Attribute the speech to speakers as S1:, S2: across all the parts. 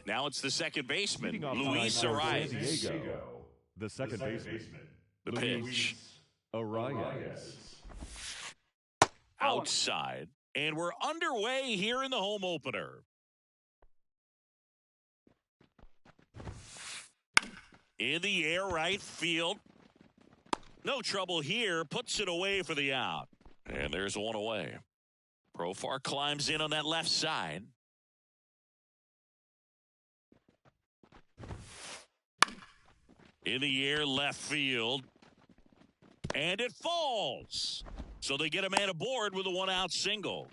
S1: Now it's the second baseman,
S2: Leading off
S1: Luis
S2: tonight for San
S1: Arias.
S2: Diego, the second baseman,
S1: The pitch.
S2: Arias.
S1: Outside. And we're underway here in the home opener. In the air, right field. No trouble here. Puts it away for the out. And there's one away. Profar climbs in on that left side. In the air, left field. And it falls. So they get a man aboard with a one-out single.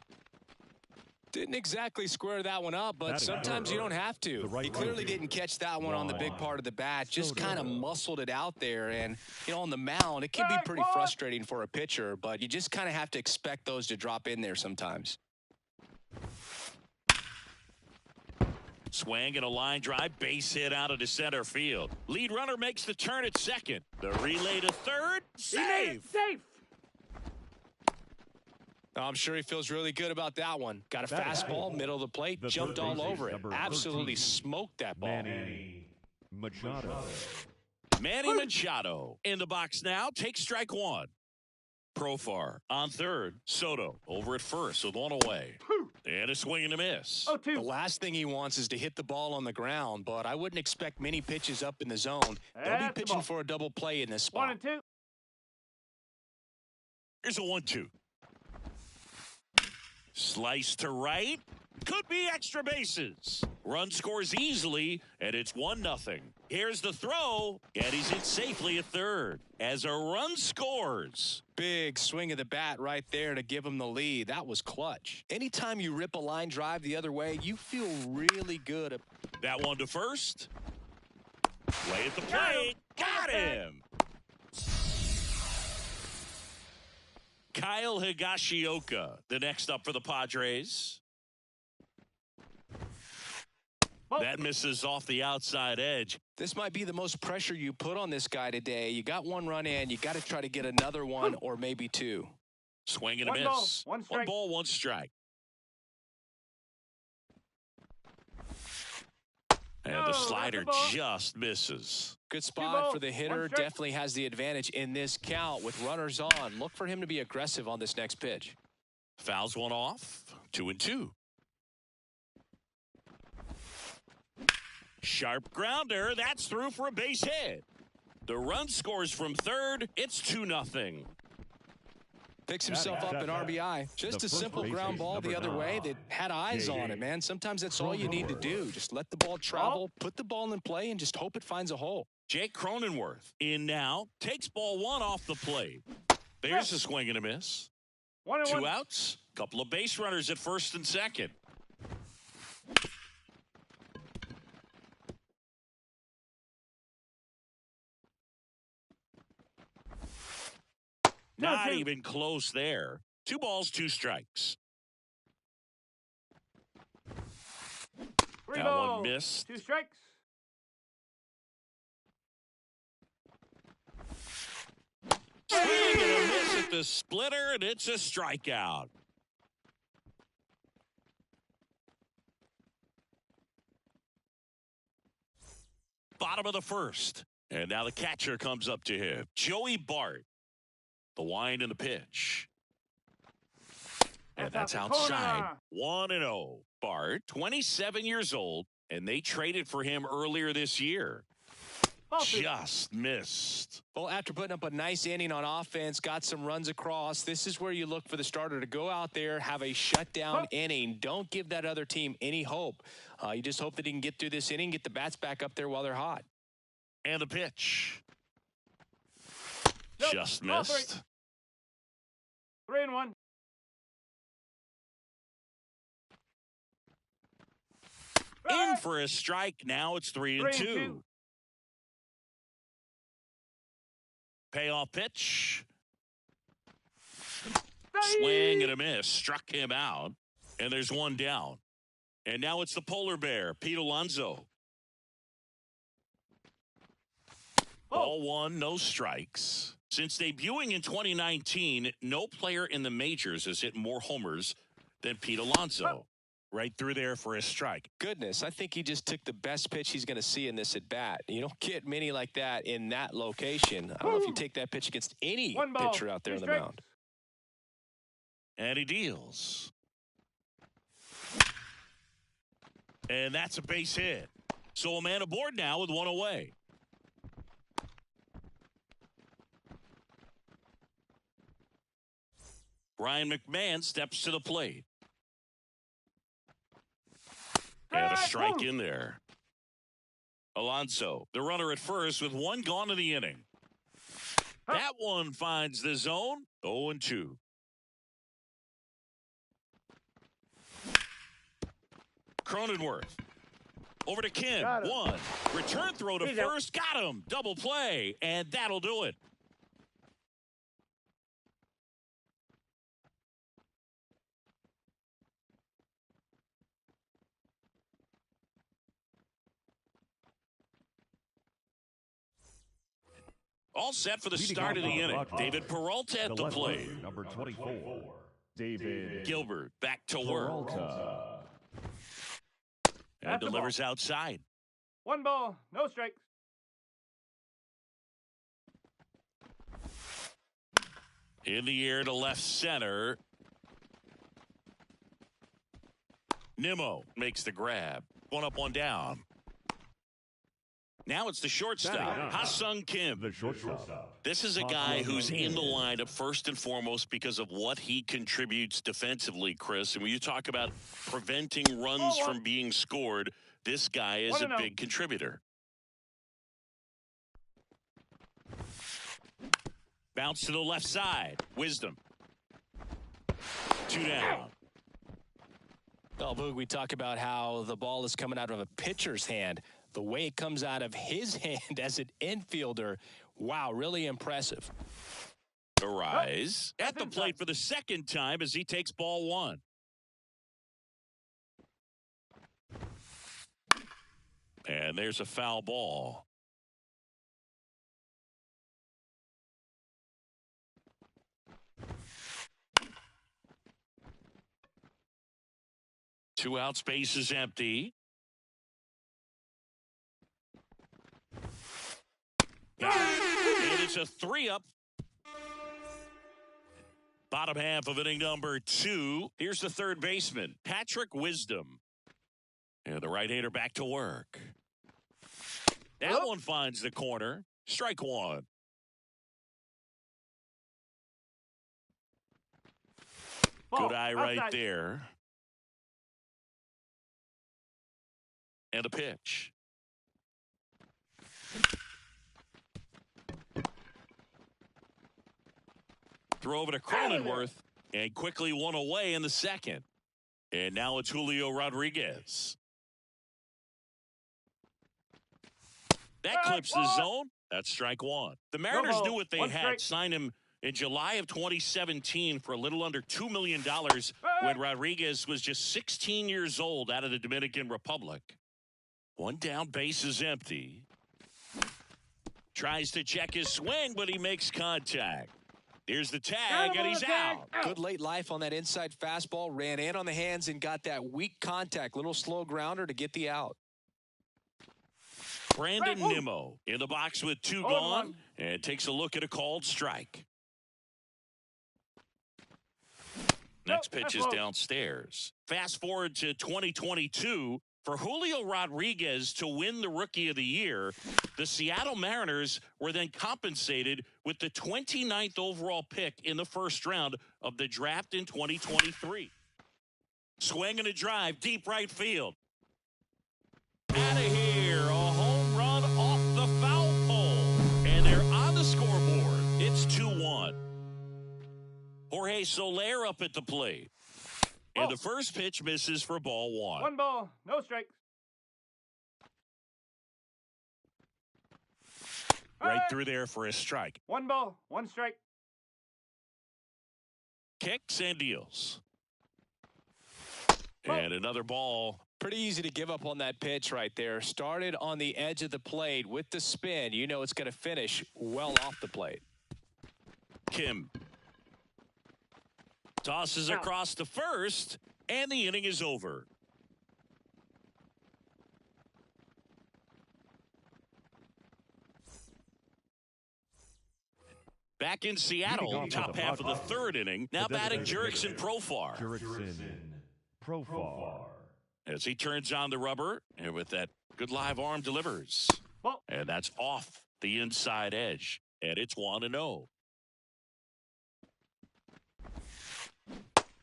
S3: Didn't exactly square that one up, but sometimes you don't have to. He clearly didn't catch that one on the big part of the bat, just kind of muscled it out there. And, you know, on the mound, it can be pretty frustrating for a pitcher, but you just kind of have to expect those to drop in there sometimes.
S1: Swing and a line drive, base hit out into center field. Lead runner makes the turn at second. The relay to third, safe.
S3: I'm sure he feels really good about that one. Got a fastball, middle of the plate, jumped all over it. Absolutely smoked that ball.
S2: Manny Machado.
S1: Manny Machado in the box now. Takes strike one. Profar on third. Soto over at first with one away. And a swing and a miss.
S3: The last thing he wants is to hit the ball on the ground, but I wouldn't expect many pitches up in the zone. They'll be pitching for a double play in this spot.
S4: 1-2.
S1: Here's a 1-2. Slice to right. Could be extra bases. Run scores easily, and it's 1-0. Here's the throw, and he's in safely at third as a run scores.
S3: Big swing of the bat right there to give him the lead. That was clutch. Anytime you rip a line drive the other way, you feel really good.
S1: That one to first. Play at the plate. Got him. Kyle Higashioka, the next up for the Padres. That misses off the outside edge.
S3: This might be the most pressure you put on this guy today. You got one run in. You got to try to get another one or maybe two.
S1: Swing and a miss.
S4: One strike.
S1: 1 ball, 1 strike. And the slider just misses.
S3: Good spot for the hitter. Definitely has the advantage in this count with runners on. Look for him to be aggressive on this next pitch.
S1: Fouls one off. 2-2. Sharp grounder. That's through for a base hit. The run scores from third. It's 2-0.
S3: Picks himself up an RBI. Just a simple ground ball the other way that had eyes on it, man. Sometimes that's all you need to do. Just let the ball travel, put the ball in play, and just hope it finds a hole.
S1: Jake Cronenworth in now. Takes ball 1 off the plate. There's a swing and a miss. 2 outs. Couple of base runners at first and second. Not even close there. 2 balls, 2 strikes.
S4: That
S1: one missed.
S4: 2 strikes.
S1: Swing and a miss at the splitter, and it's a strikeout. Bottom of the first. And now the catcher comes up to him. Joey Bart. The wind and the pitch. And that's outside. 1-0. Bart, 27 years old, and they traded for him earlier this year. Just missed.
S3: Well, after putting up a nice inning on offense, got some runs across, this is where you look for the starter to go out there, have a shutdown inning. Don't give that other team any hope. You just hope that he can get through this inning, get the bats back up there while they're hot.
S1: And the pitch. Just missed.
S4: 3-1.
S1: In for a strike. Now it's 3-2. Payoff pitch. Swing and a miss. Struck him out. And there's one down. And now it's the polar bear, Pete Alonso. Ball 1, no strikes. Since debuting in 2019, no player in the majors has hit more homers than Pete Alonso. Right through there for a strike.
S3: Goodness, I think he just took the best pitch he's going to see in this at-bat. You don't get many like that in that location. I don't know if you take that pitch against any pitcher out there on the mound.
S1: And he deals. And that's a base hit. So a man aboard now with one away. Ryan McMahon steps to the plate. And a strike in there. Alonso, the runner at first with one gone in the inning. That one finds the zone. 0-2. Cronenworth. Over to Kim. One. Return throw to first. Got him. Double play. And that'll do it. All set for the start of the inning. David Peralta at the plate.
S2: Number 24. David
S1: Gilbert back to work. And delivers outside.
S4: 1 ball, no strikes.
S1: In the air to left center. Nimmo makes the grab. One up, one down. Now it's the shortstop, Ha-Sung Kim.
S2: The shortstop.
S1: This is a guy who's in the lineup first and foremost because of what he contributes defensively, Chris. And when you talk about preventing runs from being scored, this guy is a big contributor. Bounce to the left side. Wisdom. 2 down.
S3: Well, Boog, we talk about how the ball is coming out of a pitcher's hand. The way it comes out of his hand as an infielder, wow, really impressive.
S1: Arise at the plate for the second time as he takes ball 1. And there's a foul ball. Two out, space is empty. And it's a 3-up. Bottom half of inning number 2. Here's the third baseman, Patrick Wisdom. And the right-hander back to work. That one finds the corner. Strike 1. Good eye right there. And a pitch. Throw over to Cronenworth, and quickly one away in the second. And now it's Julio Rodriguez. That clips the zone. That's strike 1. The Mariners knew what they had. Signed him in July of 2017 for a little under $2 million when Rodriguez was just 16 years old out of the Dominican Republic. One down, base is empty. Tries to check his swing, but he makes contact. Here's the tag, and he's out.
S3: Good late life on that inside fastball. Ran in on the hands and got that weak contact. Little slow grounder to get the out.
S1: Brandon Nimmo in the box with 2 gone and takes a look at a called strike. Next pitch is downstairs. Fast forward to 2022. For Julio Rodriguez to win the Rookie of the Year, the Seattle Mariners were then compensated with the 29th overall pick in the first round of the draft in 2023. Swing and a drive, deep right field. Out of here, a home run off the foul pole. And they're on the scoreboard. It's 2-1. Jorge Soler up at the plate. And the first pitch misses for ball 1.
S4: 1 ball, no strikes.
S1: Right through there for a strike.
S4: 1 ball, 1 strike.
S1: Kicks and deals. And another ball.
S3: Pretty easy to give up on that pitch right there. Started on the edge of the plate with the spin. You know it's going to finish well off the plate.
S1: Kim tosses across the first, and the inning is over. Back in Seattle, top half of the third inning. Now batting Jurickson Profar. As he turns on the rubber, and with that good live arm delivers. And that's off the inside edge. And it's 1-0.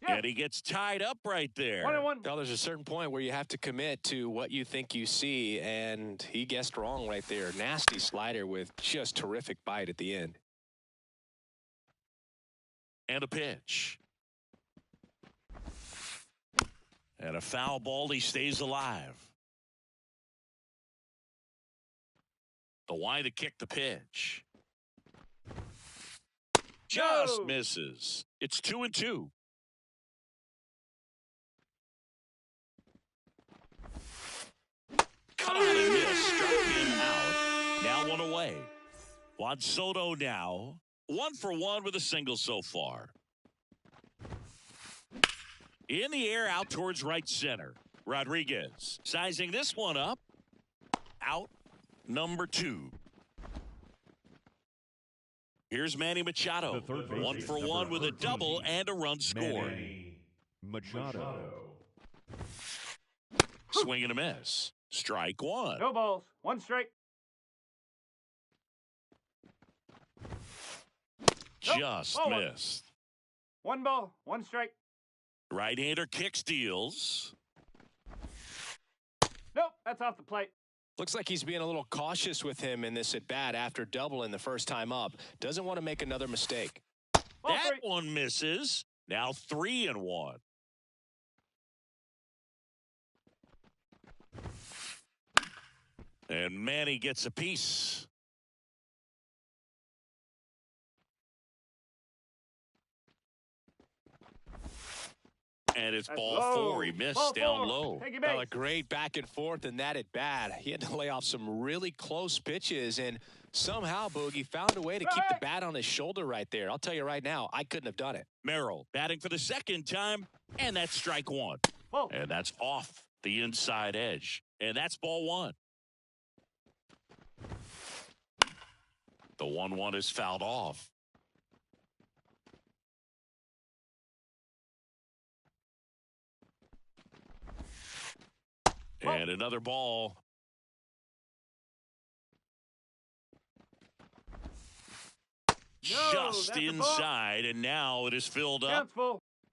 S1: And he gets tied up right there.
S4: 1-1.
S3: Now, there's a certain point where you have to commit to what you think you see, and he guessed wrong right there. Nasty slider with just terrific bite at the end.
S1: And a pitch. And a foul ball. He stays alive. The wind to kick the pitch. Just misses. It's 2-2. Cut on and miss. Struck him out. Now one away. Juan Soto now 1 for 1 with a single so far. In the air out towards right center. Rodriguez sizing this one up. Out number 2. Here's Manny Machado. 1 for 1 with a double and a run scored.
S2: Machado.
S1: Swing and a miss. Strike 1.
S4: No balls. 1 strike.
S1: Just missed.
S4: 1 ball. 1 strike.
S1: Right-hander kick steals.
S4: Nope, that's off the plate.
S3: Looks like he's being a little cautious with him in this at-bat after doubling the first time up. Doesn't want to make another mistake.
S1: That one misses. Now 3-1. And Manny gets a piece. And it's ball 4. He missed down low.
S3: Well, a great back and forth in that at bat. He had to lay off some really close pitches, and somehow Boogie found a way to keep the bat on his shoulder right there. I'll tell you right now, I couldn't have done it.
S1: Merrill batting for the second time, and that's strike 1. And that's off the inside edge. And that's ball 1. The 1-1 is fouled off. And another ball. Just inside, and now it is filled up.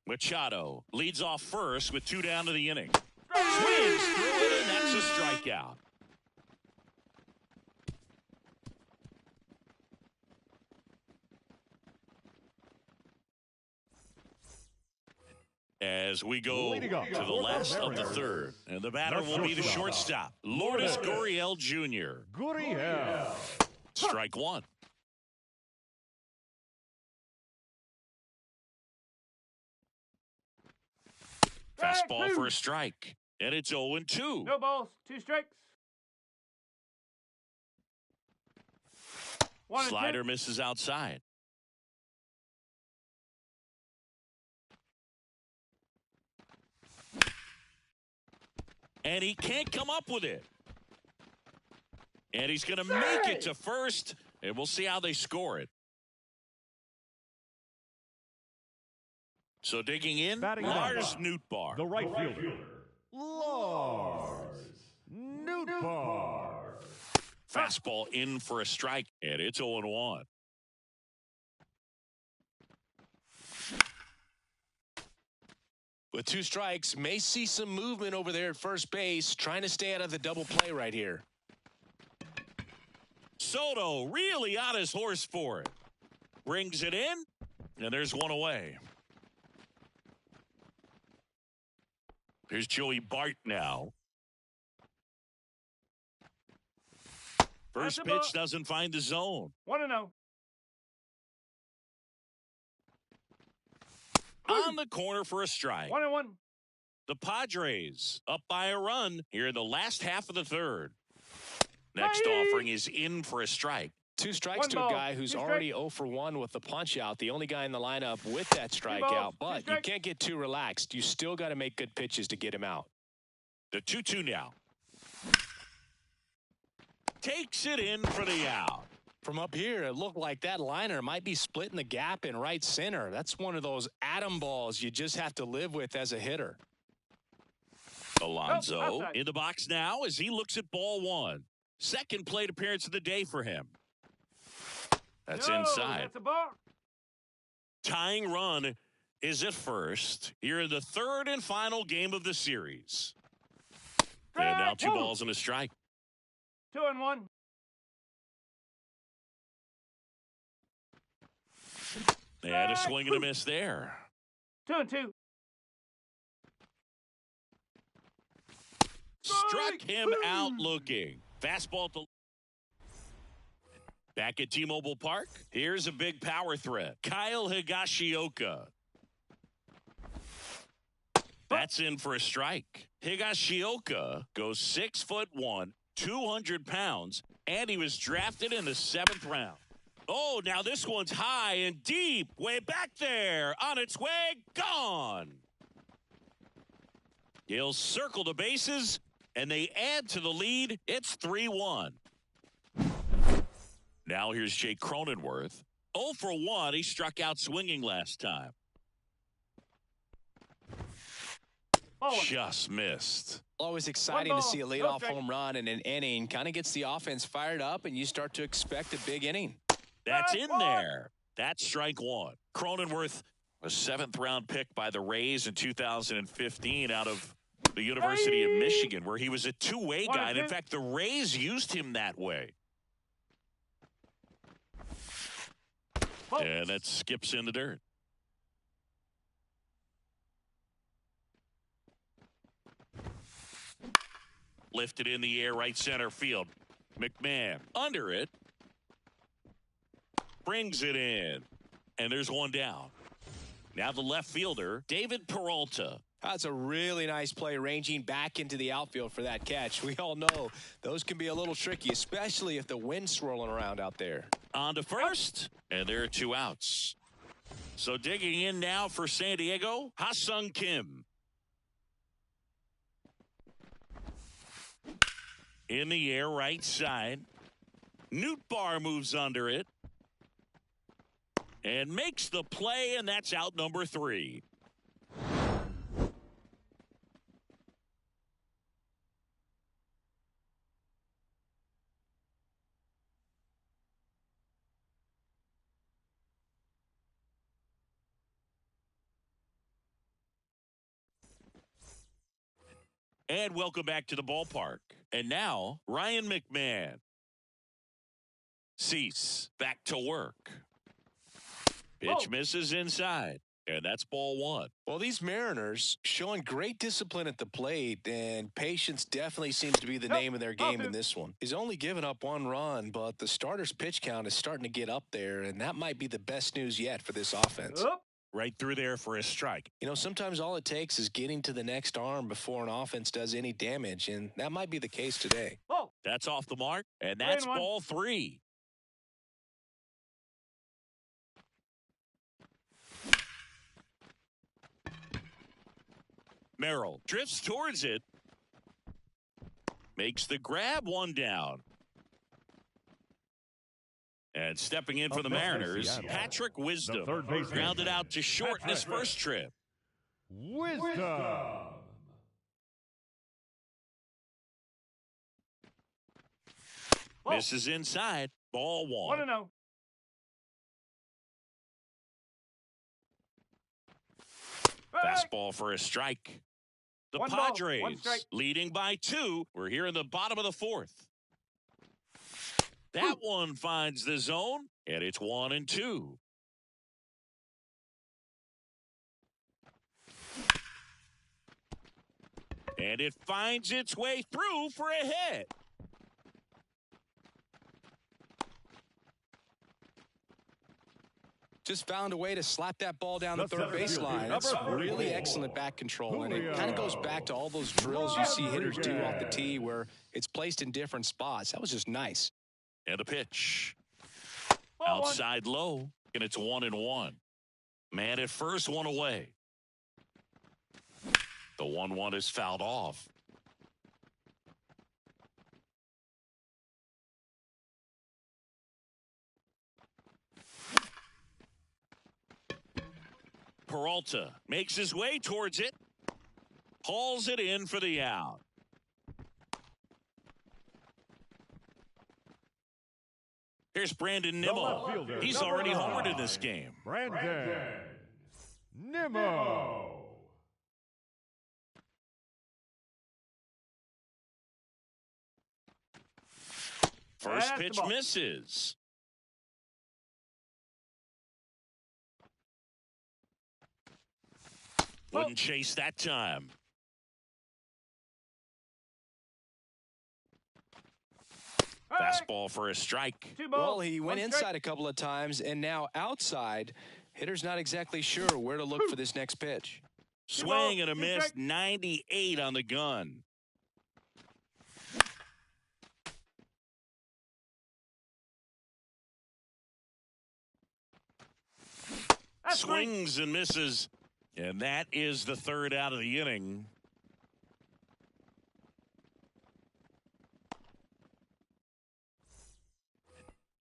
S1: Machado leads off first with 2 down to the inning. Swings through it, and that's a strikeout. As we go to the last of the third. And the batter will be the shortstop, Lourdes Gurriel Jr. Strike 1. Fastball for a strike. And it's 0-2.
S4: No balls. 2 strikes.
S1: Slider misses outside. And he can't come up with it. And he's going to make it to first. And we'll see how they score it. So digging in, Lars Nootbaar.
S2: The right fielder, Lars Nootbaar.
S1: Fastball in for a strike. And it's 0-1.
S3: With 2 strikes, may see some movement over there at first base, trying to stay out of the double play right here.
S1: Soto really on his horse for it. Brings it in, and there's 1 away. Here's Joey Bart now. First pitch doesn't find the zone.
S4: 1-0.
S1: On the corner for a strike.
S4: 1-1.
S1: The Padres up by a run here in the last half of the third. Next offering is in for a strike.
S3: 2 strikes to a guy who's already 0 for 1 with the punch out. The only guy in the lineup with that strikeout. But you can't get too relaxed. You still got to make good pitches to get him out.
S1: The 2-2 now. Takes it in for the out.
S3: From up here, it looked like that liner might be splitting the gap in right center. That's one of those atom balls you just have to live with as a hitter.
S1: Alonso in the box now as he looks at ball one. Second plate appearance of the day for him. That's inside.
S4: That's a ball.
S1: Tying run is at first. Here in the third and final game of the series. And now 2 balls and a strike.
S4: 2-1.
S1: And a swing and a miss there.
S4: 2-2.
S1: Struck him out looking. Fastball to... Back at T-Mobile Park, here's a big power threat. Kyle Higashioka. That's in for a strike. Higashioka goes 6'1", 200 pounds, and he was drafted in the 7th round. Oh, now this one's high and deep, way back there. On its way, gone. He'll circle the bases, and they add to the lead. It's 3-1. Now here's Jake Cronenworth. 0 for 1. He struck out swinging last time. Just missed.
S3: Always exciting to see a leadoff home run in an inning. Kind of gets the offense fired up, and you start to expect a big inning.
S1: That's in there. That's strike one. Cronenworth, a 7th round pick by the Rays in 2015 out of the University of Michigan, where he was a two-way guy. And in fact, the Rays used him that way. And that skips in the dirt. Lifted in the air, right center field. McMahon under it. Brings it in. And there's one down. Now the left fielder, David Peralta.
S3: That's a really nice play ranging back into the outfield for that catch. We all know those can be a little tricky, especially if the wind's swirling around out there.
S1: On to first, and there are 2 outs. So digging in now for San Diego, Ha-Sung Kim. In the air, right side. Nootbaar moves under it. And makes the play, and that's out number 3. And welcome back to the ballpark. And now, Ryan McMahon. Cease back to work. Pitch misses inside. And that's ball 1.
S3: Well, these Mariners showing great discipline at the plate, and patience definitely seems to be the name of their game in this one. He's only given up 1 run, but the starter's pitch count is starting to get up there, and that might be the best news yet for this offense.
S1: Right through there for a strike.
S3: You know, sometimes all it takes is getting to the next arm before an offense does any damage, and that might be the case today.
S1: That's off the mark, and that's ball 3. Merrill drifts towards it. Makes the grab, 1 down. And stepping in for the Mariners, Patrick Wisdom. Grounded out to short in his first trip.
S2: Wisdom.
S1: Misses inside. Ball 1.
S4: 1-0.
S1: Fastball for a strike. The Padres leading by 2. We're here in the bottom of the 4th. That one finds the zone, and it's 1-2. And it finds its way through for a hit.
S3: Just found a way to slap that ball down the third baseline. That's really excellent back control, and it kind of goes back to all those drills you see hitters do off the tee where it's placed in different spots. That was just nice.
S1: And a pitch. Outside low, and it's 1-1. Man at first, 1 away. The 1-1 is fouled off. Peralta makes his way towards it. Hauls it in for the out. Here's Brandon Nimmo. He's already homered in this game.
S2: Brandon Nimmo.
S1: First pitch misses. Wouldn't chase that time. Fastball for a strike.
S3: Well, he went inside a couple of times, and now outside. Hitter's not exactly sure where to look for this next pitch.
S1: Swing and a miss, 98 on the gun. Swings and misses, and that is the third out of the inning.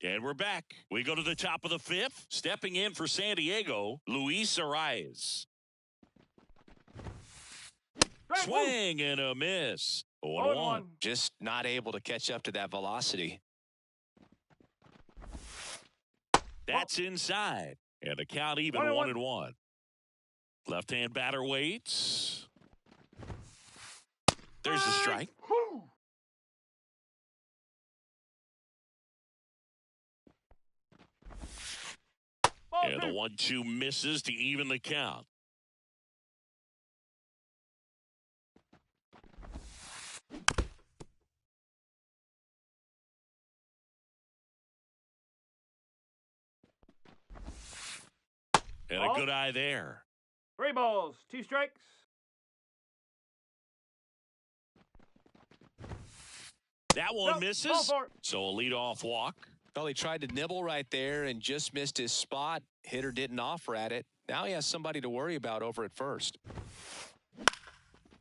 S1: And we're back. We go to the top of the fifth. Stepping in for San Diego, Luis Arraez. Swing and a miss. 0-1.
S3: Just not able to catch up to that velocity.
S1: That's inside. And the count even 1-1. Left-hand batter waits. There's the strike. And the 1-2 misses to even the count. And a good eye there.
S4: 3 balls, 2 strikes.
S1: That one misses. So a leadoff walk.
S3: Well, he tried to nibble right there and just missed his spot. Hitter didn't offer at it. Now he has somebody to worry about over at first.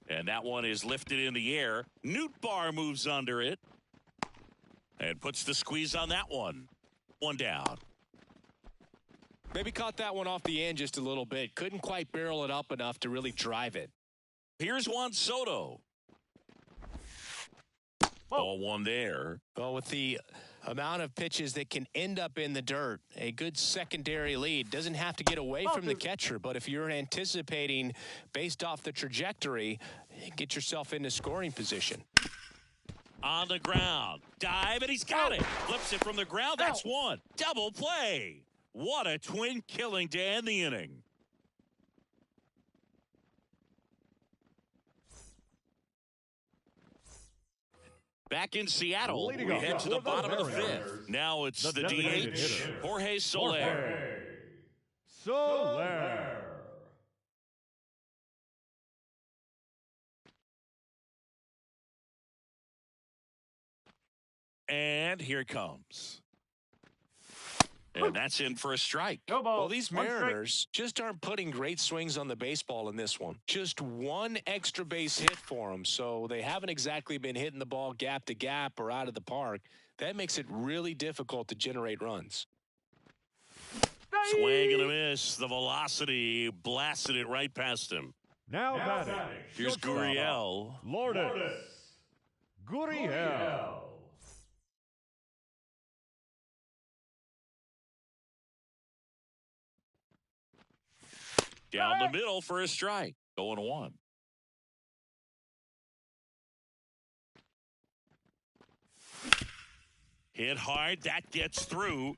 S1: And that one is lifted in the air. Nootbaar moves under it. And puts the squeeze on that one. 1 down.
S3: Maybe caught that one off the end just a little bit. Couldn't quite barrel it up enough to really drive it.
S1: Here's Juan Soto. Ball 1 there.
S3: Well, with the amount of pitches that can end up in the dirt, a good secondary lead. Doesn't have to get away from the catcher, but if you're anticipating based off the trajectory, get yourself into scoring position.
S1: On the ground. Dive, and he's got it. Flips it from the ground. That's one. Double play. What a twin killing to end the inning. Back in Seattle, we head to the bottom of the fifth. Now it's the DH, Jorge Soler.
S2: Soler.
S1: And here it comes. And that's in for a strike.
S3: Well, these Mariners just aren't putting great swings on the baseball in this one. Just one extra base hit for them, so they haven't exactly been hitting the ball gap to gap or out of the park. That makes it really difficult to generate runs.
S1: Swing and a miss. The velocity blasted it right past him.
S2: Now batting.
S1: Here's Gurriel.
S2: Lourdes Gurriel.
S1: Down the middle for a strike. 0-1. Hit hard. That gets through.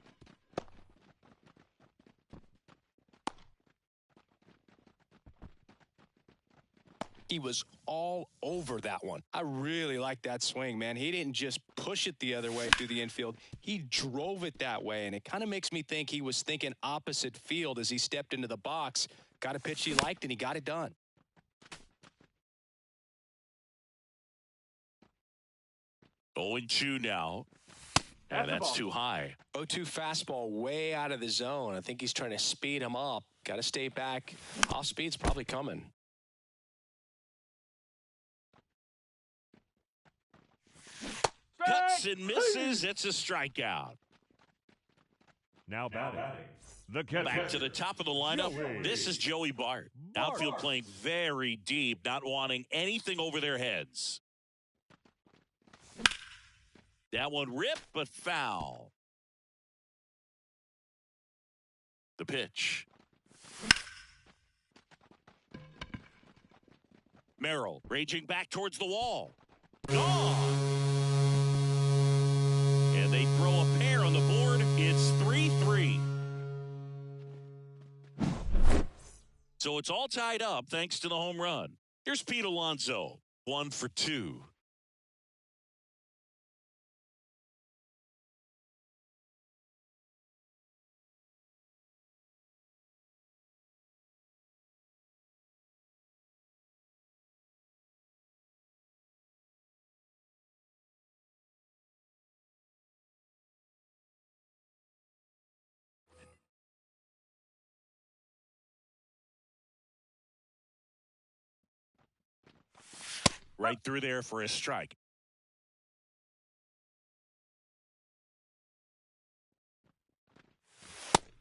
S3: He was all over that one. I really like that swing, man. He didn't just push it the other way through the infield. He drove it that way, and it kind of makes me think he was thinking opposite field as he stepped into the box. Got a pitch he liked, and he got it done.
S1: Oh, 0-2 now. And that's too high.
S3: 0-2 fastball way out of the zone. I think he's trying to speed him up. Got to stay back. Off speed's probably coming.
S1: Cuts and misses. It's a strikeout.
S2: Now batting. The catcher.
S1: Back to the top of the lineup. This is Joey Bart. Outfield playing very deep, not wanting anything over their heads. That one ripped, but foul. The pitch. Merrill raging back towards the wall. Gone. And they throw a pair on the board. It's 3-3. So it's all tied up thanks to the home run. Here's Pete Alonso, 1 for 2. Right through there for a strike.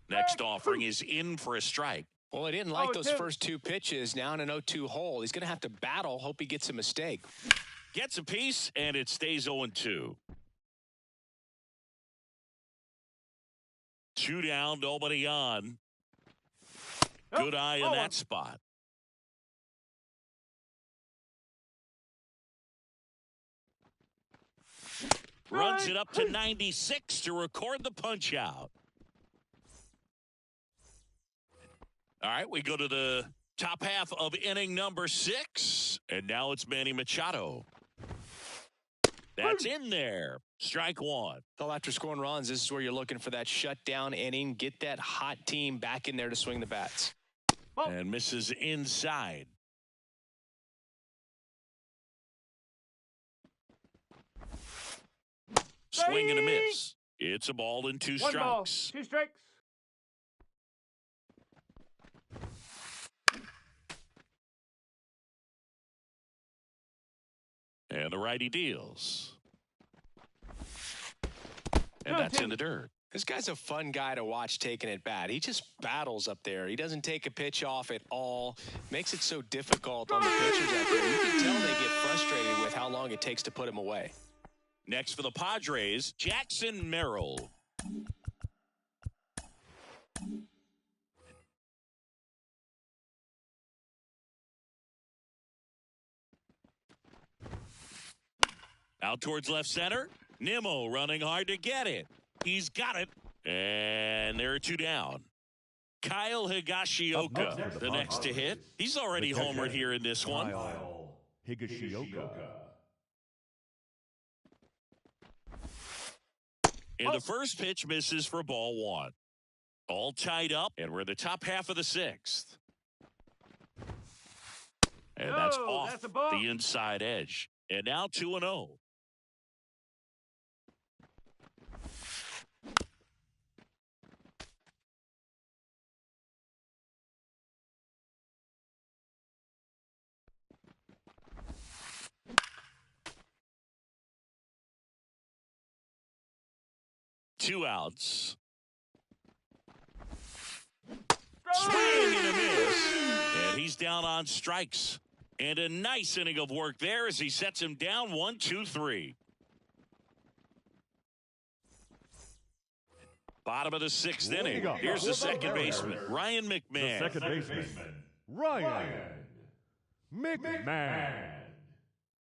S1: Next offering is in for a strike.
S3: Well, he didn't like those first 2 pitches. Now in an 0-2 hole. He's going to have to battle. Hope he gets a mistake.
S1: Gets a piece, and it stays 0-2. 2 down, nobody on. Good eye in that spot. Runs it up to 96 to record the punch out. All right, we go to the top half of inning number 6. And now it's Manny Machado. That's in there. Strike 1.
S3: Well, after scoring runs, this is where you're looking for that shutdown inning. Get that hot team back in there to swing the bats.
S1: And misses inside. Swing and a miss. It's a ball and 2 strikes.
S4: 1 ball, 2 strikes.
S1: And the righty deals. And that's in the dirt.
S3: This guy's a fun guy to watch taking at bat. He just battles up there. He doesn't take a pitch off at all. Makes it so difficult on the pitchers out there. You can tell they get frustrated with how long it takes to put him away.
S1: Next for the Padres, Jackson Merrill. Out towards left center. Nimmo running hard to get it. He's got it. And there are 2 down. Kyle Higashioka, the next to hit. He's already homered here in this one.
S2: Kyle Higashioka.
S1: And the first pitch misses for ball 1. All tied up, and we're in the top half of the 6th. And that's off the inside edge. And now 2-0. Two outs. Swing and a miss. And he's down on strikes. And a nice inning of work there as he sets him down 1-2-3. Bottom of the 6th inning. Here's the second baseman, Ryan McMahon.
S2: The second baseman, Ryan McMahon.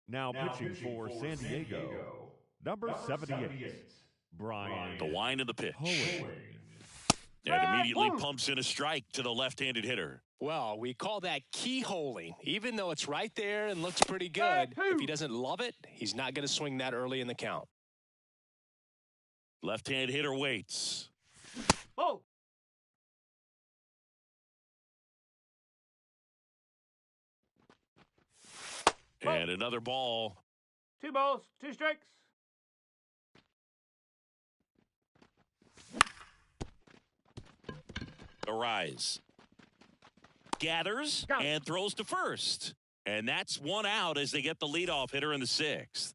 S2: Now pitching for San Diego, number 78, Brian.
S1: The line of the pitch.
S2: Hoeing.
S1: And immediately pumps in a strike to the left-handed hitter.
S3: Well, we call that keyholing. Even though it's right there and looks pretty good, if he doesn't love it, he's not going to swing that early in the count.
S1: Left-hand hitter waits.
S4: Oh.
S1: And another ball.
S4: 2 balls, 2 strikes.
S1: Arise. Gathers and throws to first. And that's 1 out as they get the leadoff hitter in the 6th.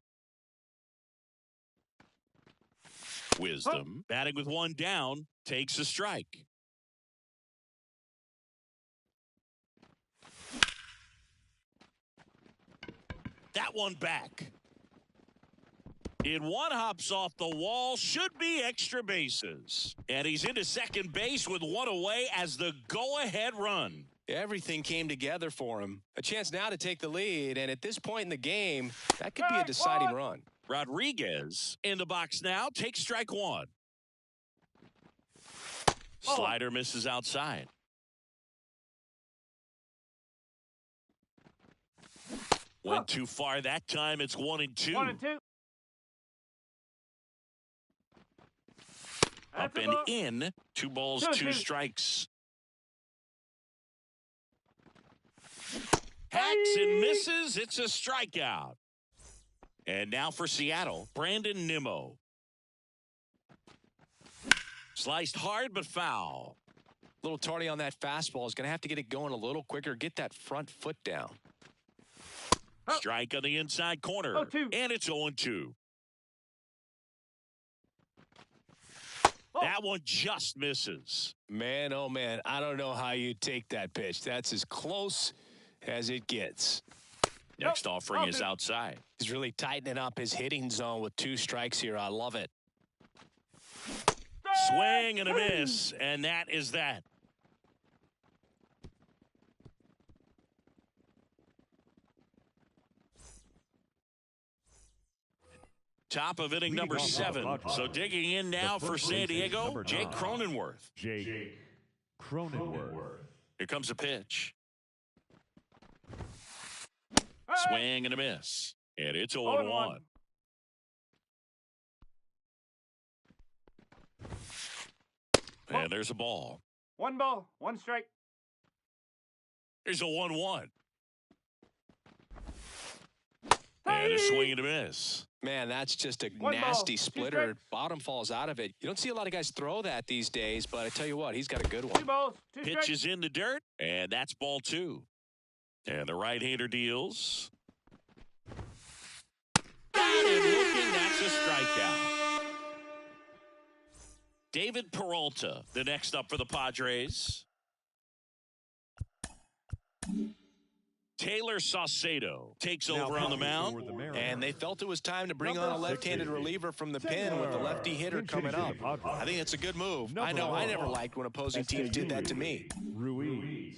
S1: Wisdom batting with 1 down takes a strike. That one back. In one hops off the wall, should be extra bases. And he's into second base with one away as the go-ahead run.
S3: Everything came together for him. A chance now to take the lead, and at this point in the game, that could be a deciding run.
S1: Rodriguez in the box now, takes strike one. Slider misses outside. Went too far that time. It's 1-2.
S4: 1-2.
S1: Up and in. 2 balls, 2 strikes. Hacks and misses. It's a strikeout. And now for Seattle, Brandon Nimmo. Sliced hard but foul.
S3: A little tardy on that fastball. Is going to have to get it going a little quicker. Get that front foot down.
S1: Strike on the inside corner.
S4: 0-2.
S1: And it's 0-2. That one just misses.
S3: Man, oh man, I don't know how you take that pitch. That's as close as it gets.
S1: Next offering is outside.
S3: He's really tightening up his hitting zone with 2 strikes here. I love it.
S1: Swing and a miss, and that is that. Top of inning number 7. So digging in now for San Diego, Jake Cronenworth.
S2: Jake Cronenworth.
S1: Here comes a pitch. Swing and a miss. And it's 0-1. And there's a ball.
S4: 1 ball, 1 strike.
S1: There's a 1-1. And a swing and a miss.
S3: Man, that's just a
S4: 1
S3: nasty
S4: ball, 2
S3: splitter.
S4: strikes.
S3: Bottom falls out of it. You don't see a lot of guys throw that these days, but I tell you what, he's got a good
S4: 2
S3: one.
S4: balls, 2 strikes.
S1: Pitch is in the dirt, and that's ball 2. And the right-hander deals. Got him looking. That's a strikeout. David Peralta, the next up for the Padres. Taylor Saucedo takes over on the mound.
S3: And they felt it was time to bring on a left-handed reliever from the pen with the lefty hitter coming up. I think it's a good move. I know I never liked when opposing teams did that to me.
S2: Ruiz.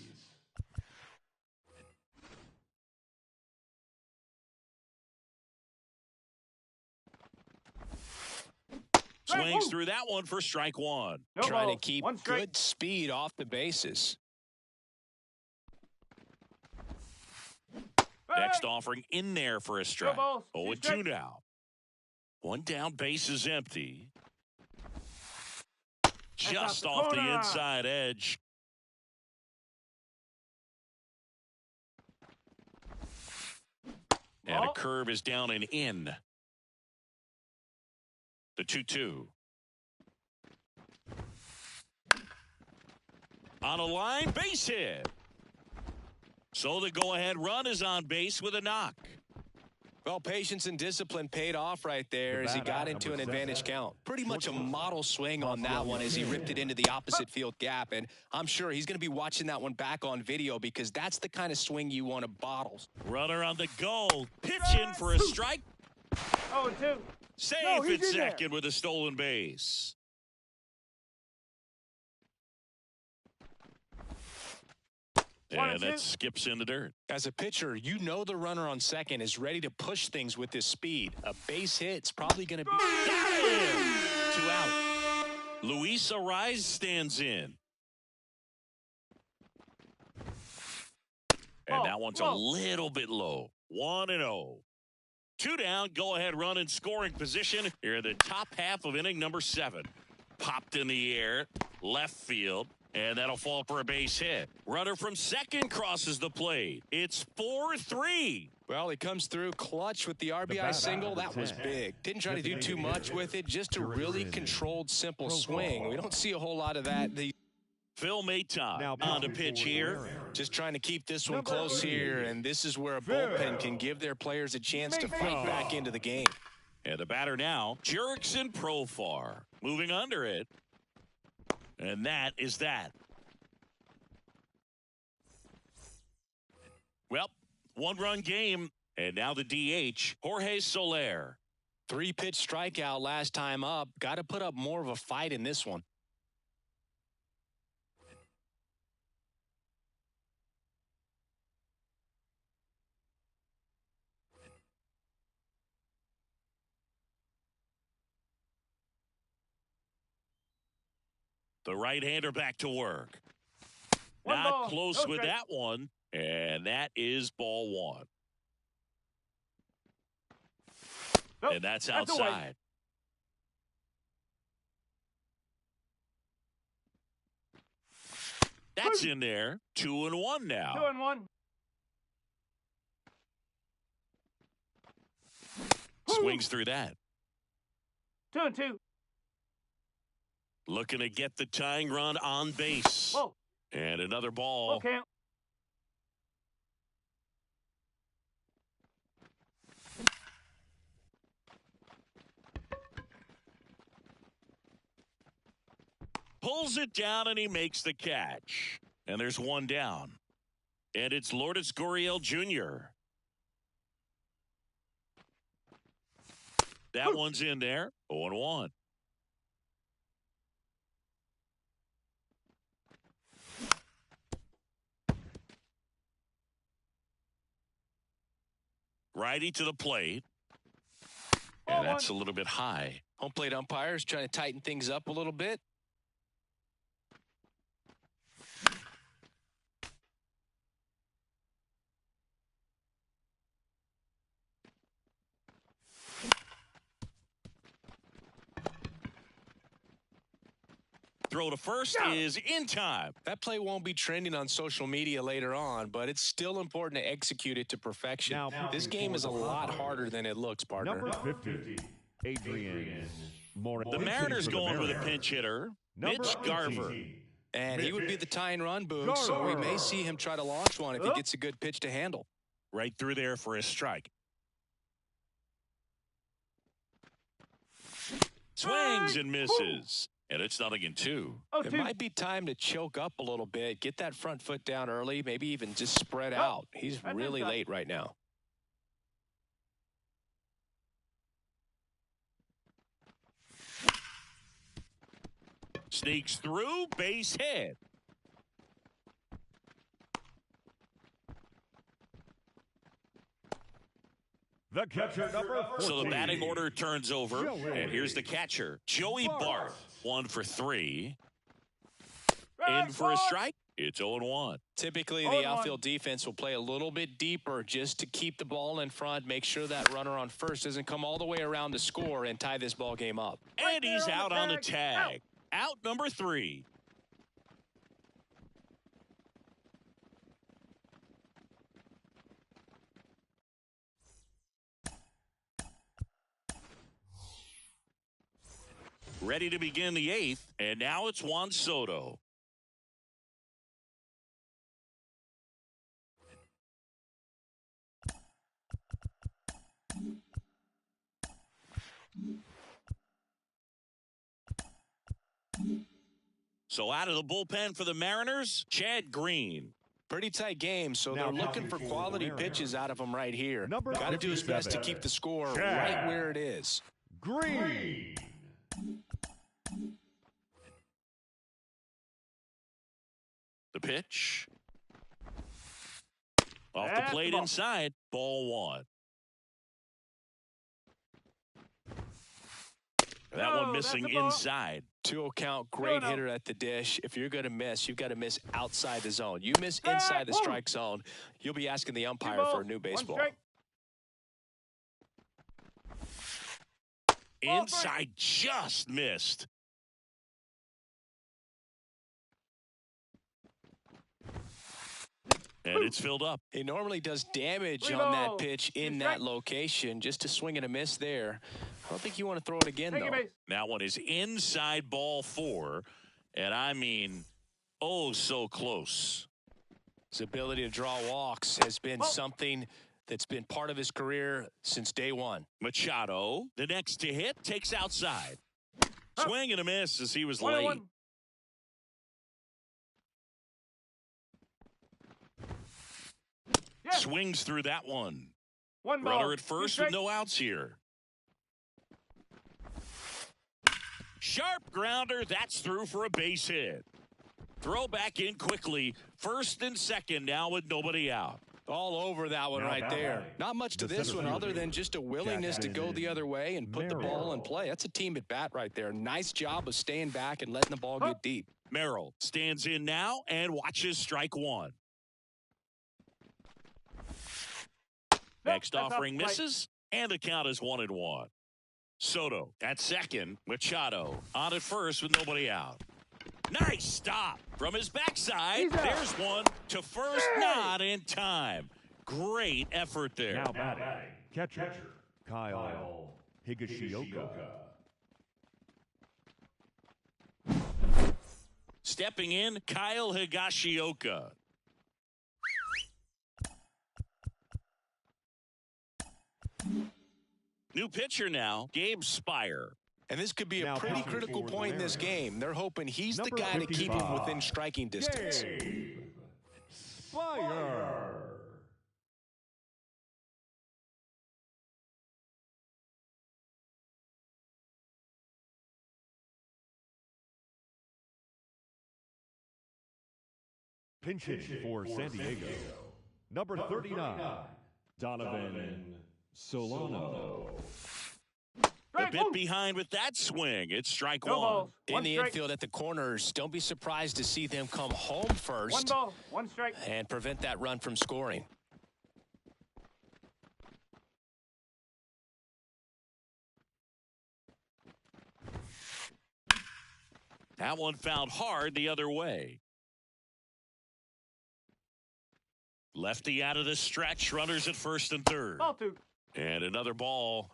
S1: Swings through that one for strike 1.
S4: No
S3: Trying to
S4: balls,
S3: keep
S4: 1 strike.
S3: good speed off the bases.
S1: Next offering in there for a strike.
S4: balls, 2
S1: 0-2
S4: strikes.
S1: now. 1 down, base is empty. Just off the
S4: corner.
S1: inside edge. And a
S4: Ball.
S1: curve is down and in. The 2-2. On a line, base hit. So the go-ahead run is on base with a knock.
S3: Well, patience and discipline paid off right there as he got into an advantage count. Pretty much a model swing on that one as he ripped it into the opposite field gap. And I'm sure he's going to be watching that one back on video because that's the kind of swing you want to bottle.
S1: Runner on the go. Pitch in for a strike.
S4: 0-2.
S1: Safe
S4: he's
S1: at
S4: in there.
S1: second with a stolen base. And that skips in the dirt.
S3: As a pitcher, you know the runner on second is ready to push things with his speed. A base hit's probably going to be...
S1: Got him! 2 out. Luis Ariz stands in. And that one's a little bit low. 1-0. 2 down, go-ahead run in scoring position here in the top half of inning number 7. Popped in the air, left field, and that'll fall for a base hit. Runner from second crosses the plate. It's 4-3.
S3: Well, he comes through clutch with the RBI single. That was big. Didn't try to do too much with it. Just a really controlled, simple swing. We don't see a whole lot of that.
S1: Phil Maton on the pitch here.
S3: Just trying to keep this one close here, and this is where a bullpen can give their players a chance to fight back into the game.
S1: And the batter now, Jurickson Profar. Moving under it. And that is that. Well, one-run game, and now the DH, Jorge Soler.
S3: 3-pitch strikeout last time up. Got to put up more of a fight in this one.
S1: The right-hander back to work.
S4: One
S1: Not
S4: ball,
S1: close
S4: no
S1: with
S4: strike.
S1: that one, and that is ball one.
S4: Nope,
S1: And that's
S4: away.
S1: outside. That's in there. 2-1 now.
S4: 2-1.
S1: Swings through that.
S4: 2-2.
S1: Looking to get the tying run on base.
S4: Whoa.
S1: And another ball.
S4: Okay.
S1: Pulls it down and he makes the catch. And there's one down. And it's Lourdes Gurriel Jr. That one's in there. 0-1. Righty to the plate. And that's a little bit high.
S3: Home plate umpires trying to tighten things up a little bit.
S1: Throw to first is in time.
S3: That play won't be trending on social media later on, but it's still important to execute it to perfection.
S2: Now,
S3: this game is a lot harder than it looks, partner.
S2: Number 50, Adrian Moreira.
S1: The Mariners going with a pinch hitter, Mitch Garver.
S3: And he would be the tying run, Boog, so we may see him try to launch one if he gets a good pitch to handle.
S1: Right through there for a strike. Swings and misses. And it's 0-2.
S3: It might be time to choke up a little bit, get that front foot down early, maybe even just spread out. He's really late right now.
S1: Sneaks through, base hit.
S2: The catcher, number 14.
S1: So the batting order turns over, and here's the catcher, Joey Bart. 1 for 3. In for a strike. It's 0-1.
S3: Typically, the outfield defense will play a little bit deeper just to keep the ball in front, make sure that runner on first doesn't come all the way around to score and tie this ball game up.
S1: And he's out on the tag. Out number 3. Ready to begin the 8th, and now it's Juan Soto. So out of the bullpen for the Mariners, Chad Green.
S3: Pretty tight game, so they're looking for quality pitches out of him right here. Got to do his best to keep the score right where it is.
S2: Green.
S1: The pitch. Off the plate inside, ball 1. That one missing inside.
S3: 2-0 count, great hitter at the dish. If you're going to miss, you've got to miss outside the zone. You miss inside the strike zone, you'll be asking the umpire for a new baseball.
S1: Inside just missed. And it's filled up.
S3: He normally does damage on that pitch in that location. Just to swing and a miss there. I don't think you want to throw it again, though.
S1: That one is inside ball 4. And I mean, oh, so close.
S3: His ability to draw walks has been something that's been part of his career since day one.
S1: Machado, the next to hit, takes outside. Swing and a miss as he was late. swings through that one.
S4: One ball.
S1: Runner at first with no outs here. Sharp grounder. That's through for a base hit. Throw back in quickly. First and second now with nobody out.
S3: All over that one right there. Not much to this one other than just a willingness to go the other way and put the ball in play. That's a team at bat right there. Nice job of staying back and letting the ball get deep.
S1: Merrill stands in now and watches strike one. Next offering misses, and the count is 1-1. Soto at second. Machado on at first with nobody out. Nice stop from his backside. There's one to first, not in time. Great effort there.
S2: Now batting, catcher Kyle Higashioka.
S1: Stepping in, Kyle Higashioka. New pitcher now, Gabe Spire.
S3: And this could be a pretty critical point in this game. They're hoping he's the guy to keep him within striking distance.
S2: Gabe Spire. Pinch hitting for San Diego. Number 39, Donovan Solano.
S1: A bit behind with that swing. It's strike one.
S4: Balls.
S3: In the infield at the corners, don't be surprised to see them come home first.
S4: One ball, one strike.
S3: And prevent that run from scoring.
S1: That one fouled hard the other way. Lefty out of the stretch. Runners at first and third.
S4: Ball two.
S1: And another ball.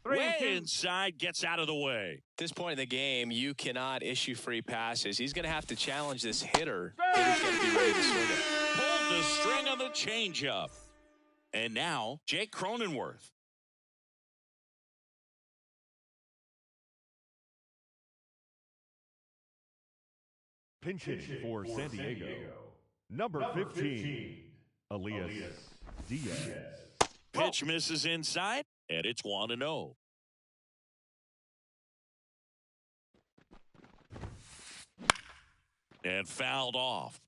S1: Way inside, gets out of the way.
S3: At this point in the game, you cannot issue free passes. He's going to have to challenge this hitter. Hitter's going to be ready to swing it.
S1: Pulled the string on the changeup. And now, Jake Cronenworth.
S2: Pinch hitting for San Diego. Number 15, Elias Diaz.
S1: Pitch misses inside, and it's 1-0. And fouled off.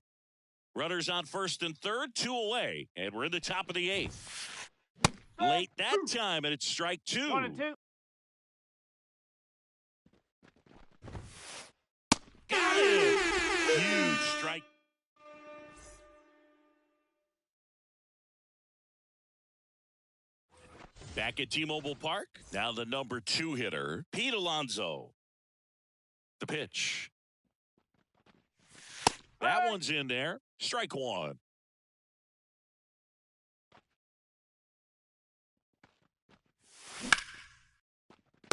S1: Runners on first and third, 2 away, and we're in the top of the 8th. Late that time, and it's strike 2.
S4: 1-2.
S1: Got it! Huge strike. Back at T-Mobile Park, now the number 2 hitter, Pete Alonso. The pitch. That one's in there. Strike one.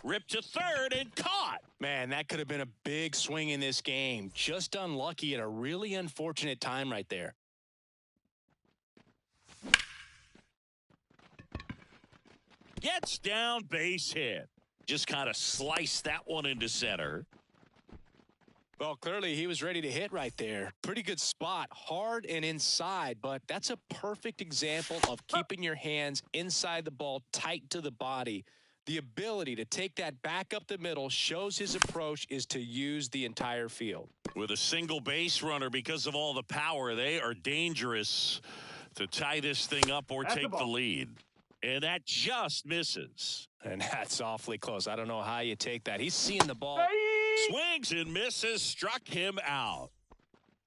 S1: Ripped to third and caught.
S3: Man, that could have been a big swing in this game. Just unlucky at a really unfortunate time right there.
S1: Gets down, base hit. Just kind of sliced that one into center.
S3: Well, clearly he was ready to hit right there. Pretty good spot, hard and inside, but that's a perfect example of keeping your hands inside the ball, tight to the body. The ability to take that back up the middle shows his approach is to use the entire field.
S1: With a single base runner, because of all the power, they are dangerous to tie this thing up or take the lead. And that just misses.
S3: And that's awfully close. I don't know how you take that. He's seeing the ball.
S1: Swings and misses, struck him out.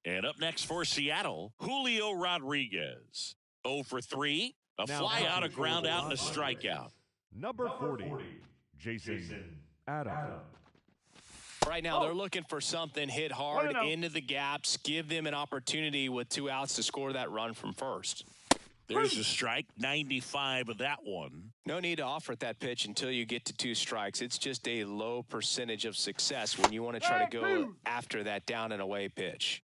S1: And up next for Seattle, Julio Rodriguez. 0 for 3, a fly out, a ground out, and a strikeout.
S2: Number 40, Jason Adams.
S3: Right now, they're looking for something, hit hard into the gaps, give them an opportunity with 2 outs to score that run from first.
S1: There's a strike, 95 of that one.
S3: No need to offer at that pitch until you get to 2 strikes. It's just a low percentage of success when you want to try to go after that down and away pitch.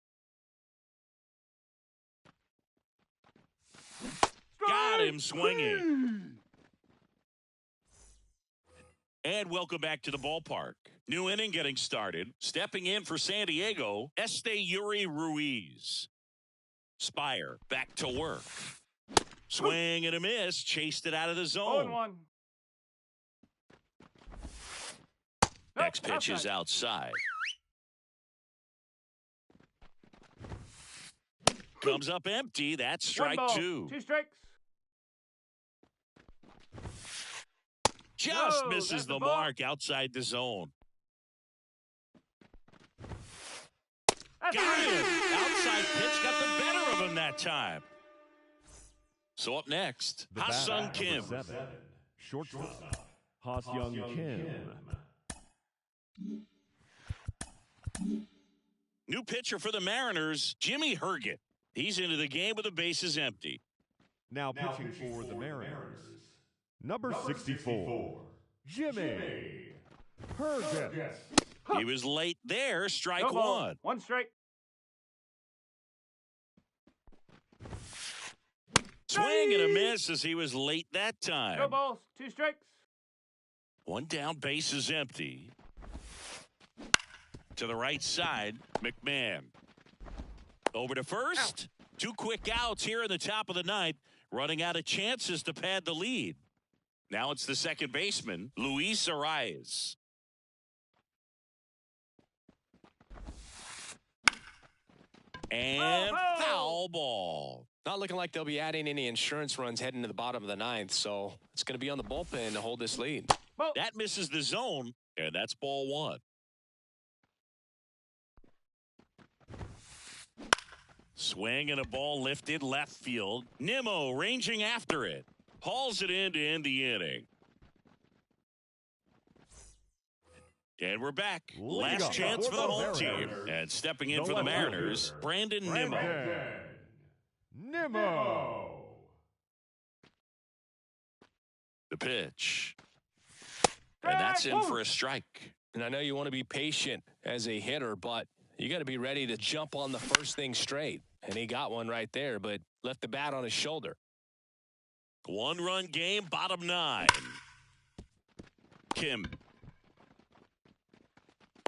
S1: Got him swinging. And welcome back to the ballpark. New inning getting started. Stepping in for San Diego, Esteury Ruiz. Spire back to work. Swing and a miss. Chased it out of the zone.
S4: 0-1.
S1: Next pitch is outside. Comes up empty. That's strike 2.
S4: 2 strikes.
S1: Just misses the mark outside the zone. Got him. Outside pitch got the better of him that time. So up next, Ha-Seong Kim.
S2: 7. Shortstop, Ha-Seong Kim.
S1: New pitcher for the Mariners, Jimmy Herget. He's into the game with the bases empty.
S2: Now pitching for the Mariners, number 64, Jimmy Herget.
S1: He was late there, strike
S4: No ball.
S1: 1.
S4: 1 strike.
S1: Swing and a miss as he was late that time.
S4: No balls. 2 strikes.
S1: 1 down, base is empty. To the right side, McMahon. Over to first. 2 quick outs here in the top of the 9th. Running out of chances to pad the lead. Now it's the second baseman, Luis Arias. And foul ball.
S3: Not looking like they'll be adding any insurance runs heading to the bottom of the 9th, so it's going to be on the bullpen to hold this lead.
S1: That misses the zone, and that's ball 1. Swing and a ball lifted left field. Nimmo ranging after it. Hauls it in to end the inning. And we're back. Last chance for the home team. And stepping in for the Mariners, Brandon Nimmo.
S2: Nimmo.
S1: The pitch. And that's in for a strike.
S3: And I know you want to be patient as a hitter, but you got to be ready to jump on the first thing straight. And he got one right there, but left the bat on his shoulder.
S1: 1-run game, bottom 9. Kim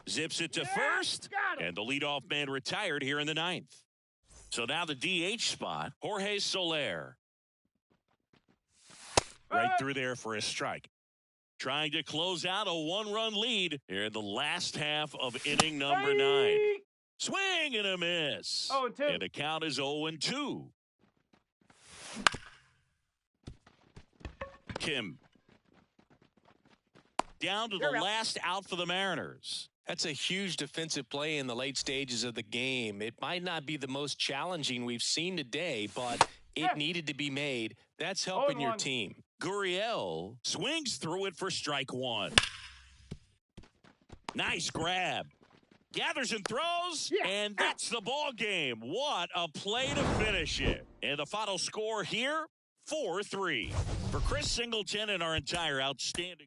S1: zips it to first, and the leadoff man retired here in the 9th. So now the DH spot, Jorge Soler. Right through there for a strike. Trying to close out a 1-run lead here in the last half of inning number 9. Swing and a miss.
S4: 0-2.
S1: And the count is 0-2. Kim. Down to the last out for the Mariners.
S3: That's a huge defensive play in the late stages of the game. It might not be the most challenging we've seen today, but it needed to be made. That's helping your team.
S1: Gurriel swings through it for strike 1. Nice grab. Gathers and throws, and that's the ball game. What a play to finish it. And the final score here, 4-3. For Chris Singleton and our entire outstanding